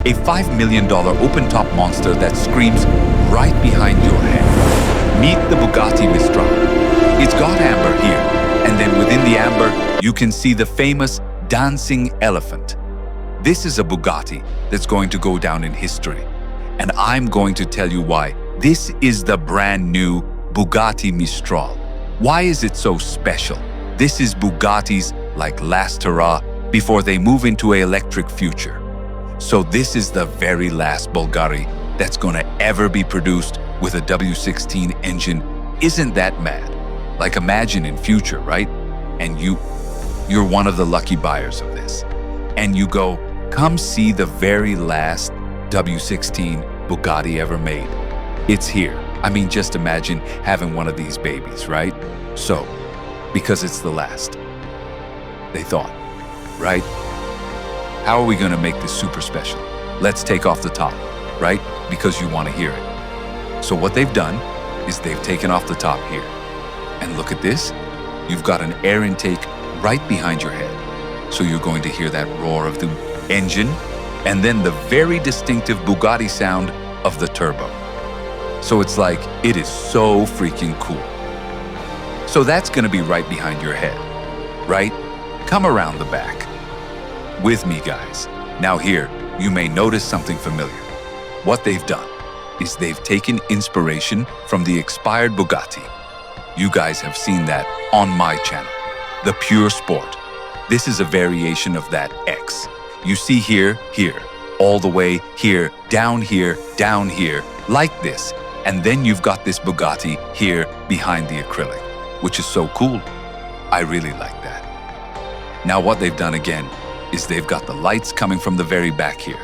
A $5 million open-top monster that screams right behind your head. Meet the Bugatti Mistral. It's got amber here, and then within the amber, you can see the famous dancing elephant. This is a Bugatti that's going to go down in history, and I'm going to tell you why. This is the brand new Bugatti Mistral. Why is it so special? This is Bugatti's like last hurrah before they move into an electric future. So this is the very last Bugatti that's gonna ever be produced with a W16 engine. Isn't that mad? Like imagine in future, right? And you're one of the lucky buyers of this. And you go, come see the very last W16 Bugatti ever made. It's here. I mean, just imagine having one of these babies, right? So, because it's the last, they thought, right? How are we gonna make this super special? Let's take off the top, right? Because you wanna hear it. So what they've done is they've taken off the top here. And look at this. You've got an air intake right behind your head. So you're going to hear that roar of the engine and then the very distinctive Bugatti sound of the turbo. So it's like, it is so freaking cool. So that's gonna be right behind your head, right? Come around the back. With me, guys. Now here, you may notice something familiar. What they've done is they've taken inspiration from the expired Bugatti. You guys have seen that on my channel, the Pure Sport. This is a variation of that X. You see here, all the way here, down here, like this. And then you've got this Bugatti here behind the acrylic, which is so cool. I really like that. Now what they've done again is they've got the lights coming from the very back here.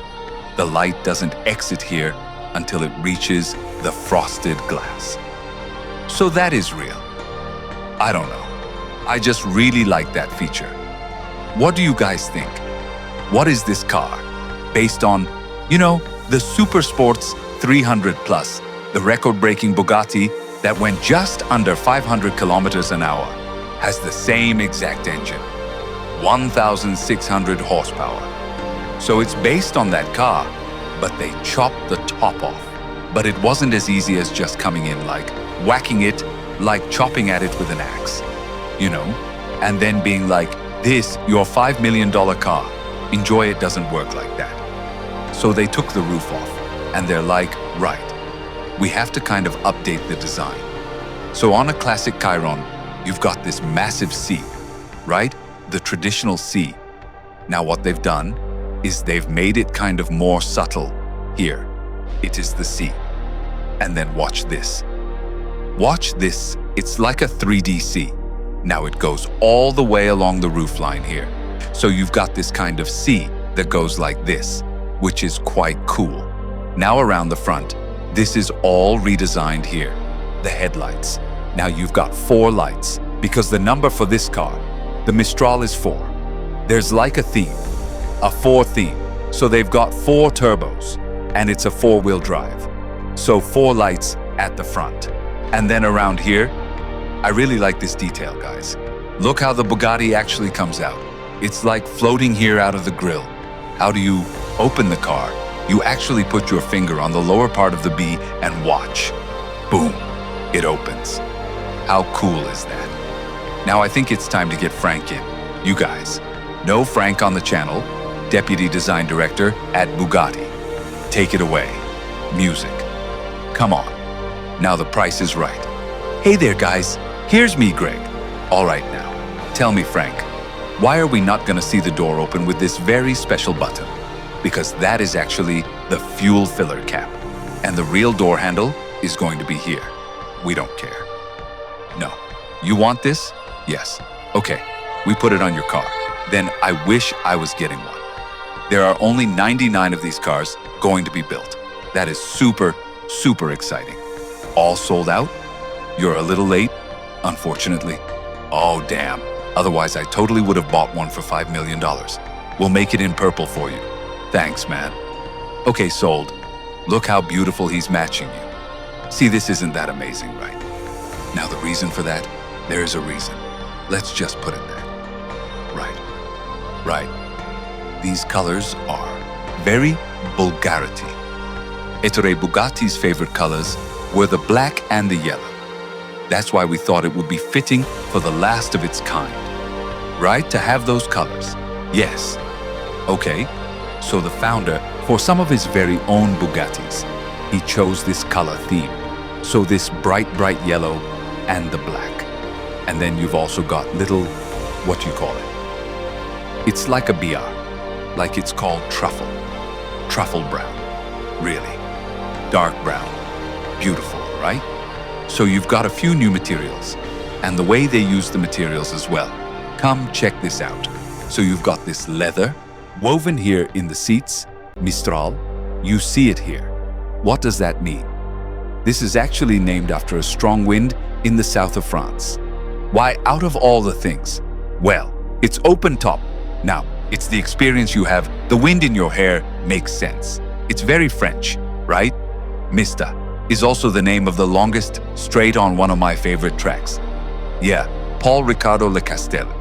The light doesn't exit here until it reaches the frosted glass. So that is real. I don't know. I just really like that feature. What do you guys think? What is this car? Based on, the Super Sports 300 Plus, the record-breaking Bugatti that went just under 500 kilometers an hour, has the same exact engine, 1,600 horsepower. So it's based on that car, but they chopped the top off. But it wasn't as easy as just coming in like whacking it, like chopping at it with an axe, and then being like, this, your $5 million car, enjoy it doesn't work like that. So they took the roof off, and they're like, right, we have to kind of update the design. So on a classic Chiron, you've got this massive C, right? The traditional C. Now what they've done is they've made it kind of more subtle here. It is the C. And then watch this. Watch this. It's like a 3D C. Now it goes all the way along the roofline here. So you've got this kind of C that goes like this, which is quite cool. Now around the front, this is all redesigned here. The headlights. Now you've got 4 lights because the number for this car, the Mistral, is 4. There's like a theme, a 4 theme. So they've got 4 turbos and it's a 4-wheel drive. So 4 lights at the front. And then around here, I really like this detail, guys. Look how the Bugatti actually comes out. It's like floating here out of the grille. How do you open the car? You actually put your finger on the lower part of the B and watch. Boom, it opens. How cool is that? Now I think it's time to get Frank in. You guys know Frank on the channel, Deputy Design Director at Bugatti. Take it away. Music. Come on. Now the price is right. Hey there, guys. Here's me, Greg. All right now, tell me, Frank, why are we not gonna see the door open with this very special button? Because that is actually the fuel filler cap. And the real door handle is going to be here. We don't care. No. You want this? Yes. Okay, we put it on your car. Then I wish I was getting one. There are only 99 of these cars going to be built. That is super, super exciting. All sold out? You're a little late, unfortunately. Oh, damn. Otherwise, I totally would have bought one for $5 million. We'll make it in purple for you. Thanks, man. Okay, sold. Look how beautiful he's matching you. See, this isn't that amazing, right? Now, the reason for that, there is a reason. Let's just put it there. Right. These colors are very, Bulgarity. Ettore Bugatti's favorite colors were the black and the yellow. That's why we thought it would be fitting for the last of its kind. Right? To have those colors. Yes. Okay. So the founder, for some of his very own Bugattis, he chose this color theme. So this bright yellow and the black. And then you've also got little, what do you call it? It's like a BR. Like it's called truffle. Truffle brown. Really. Dark brown. Beautiful, right? So you've got a few new materials. And the way they use the materials as well. Come check this out. So you've got this leather, woven here in the seats, Mistral. You see it here. What does that mean? This is actually named after a strong wind in the south of France. Why, out of all the things? Well, it's open top. Now, it's the experience you have. The wind in your hair makes sense. It's very French, right? Mista is also the name of the longest straight on one of my favorite tracks. Yeah, Paul Riccardo Le Castello.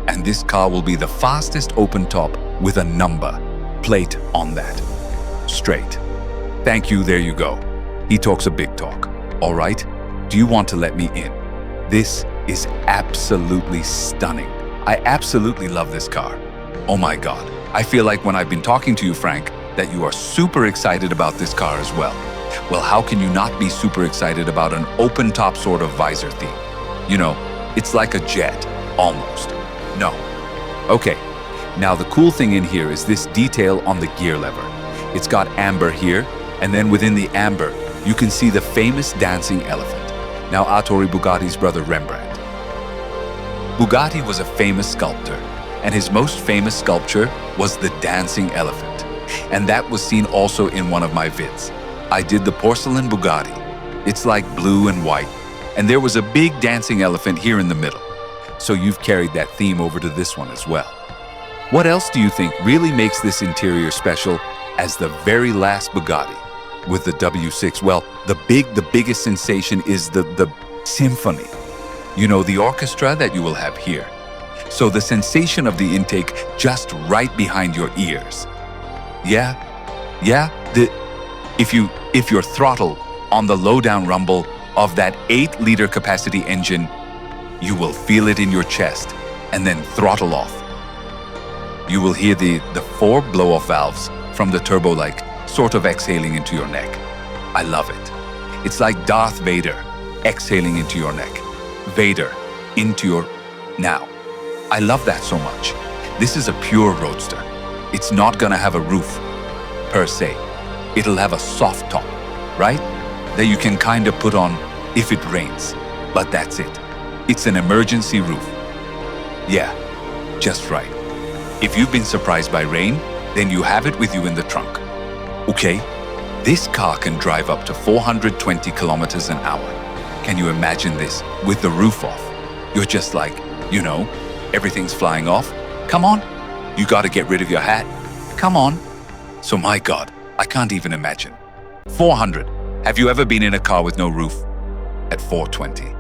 And this car will be the fastest open top with a number plate on that. Straight. Thank you, there you go. He talks a big talk. All right, do you want to let me in? This is absolutely stunning. I absolutely love this car. Oh my God. I feel like when I've been talking to you, Frank, that you are super excited about this car as well. Well, how can you not be super excited about an open top sort of visor theme? You know, it's like a jet, almost. No. Okay, now the cool thing in here is this detail on the gear lever. It's got amber here, and then within the amber, you can see the famous dancing elephant. Now Ettore Bugatti's brother Rembrandt. Bugatti was a famous sculptor, and his most famous sculpture was the dancing elephant. And that was seen also in one of my vids. I did the porcelain Bugatti. It's like blue and white, and there was a big dancing elephant here in the middle. So you've carried that theme over to this one as well. What else do you think really makes this interior special as the very last Bugatti with the W6? Well, the biggest sensation is the symphony. You know, the orchestra that you will have here. So the sensation of the intake just right behind your ears. Yeah, if your throttle on the low-down rumble of that 8-liter capacity engine, you will feel it in your chest and then throttle off. You will hear the 4 blow-off valves from the turbo like sort of exhaling into your neck. I love it. It's like Darth Vader exhaling into your neck. Vader into your... Now, I love that so much. This is a pure roadster. It's not gonna have a roof, per se. It'll have a soft top, right? That you can kind of put on if it rains. But that's it. It's an emergency roof. Yeah, just right. If you've been surprised by rain, then you have it with you in the trunk. Okay, this car can drive up to 420 kilometers an hour. Can you imagine this with the roof off? You're just like, you know, everything's flying off. Come on, you gotta get rid of your hat. Come on. So my God, I can't even imagine. 400. Have you ever been in a car with no roof? At 420.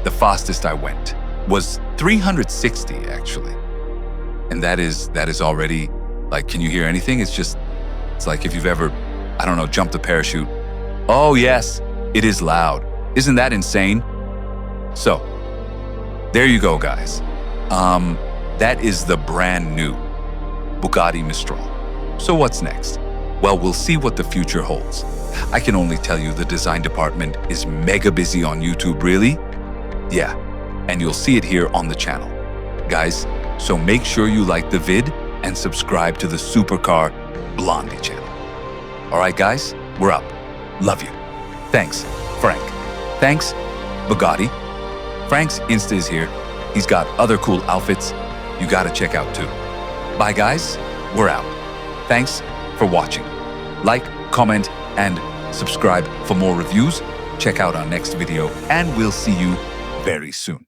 The fastest I went was 360 actually. And that is already, like, can you hear anything? It's like if you've ever, I don't know, jumped a parachute. Oh yes, it is loud. Isn't that insane? So, there you go, guys. That is the brand new Bugatti Mistral. So what's next? Well, we'll see what the future holds. I can only tell you the design department is mega busy on YouTube, really? Yeah, and you'll see it here on the channel. Guys, so make sure you like the vid and subscribe to the Supercar Blondie channel. All right, guys, we're up. Love you. Thanks, Frank. Thanks, Bugatti. Frank's Insta is here. He's got other cool outfits you gotta check out too. Bye, guys. We're out. Thanks for watching. Like, comment, and subscribe for more reviews. Check out our next video, and we'll see you very soon.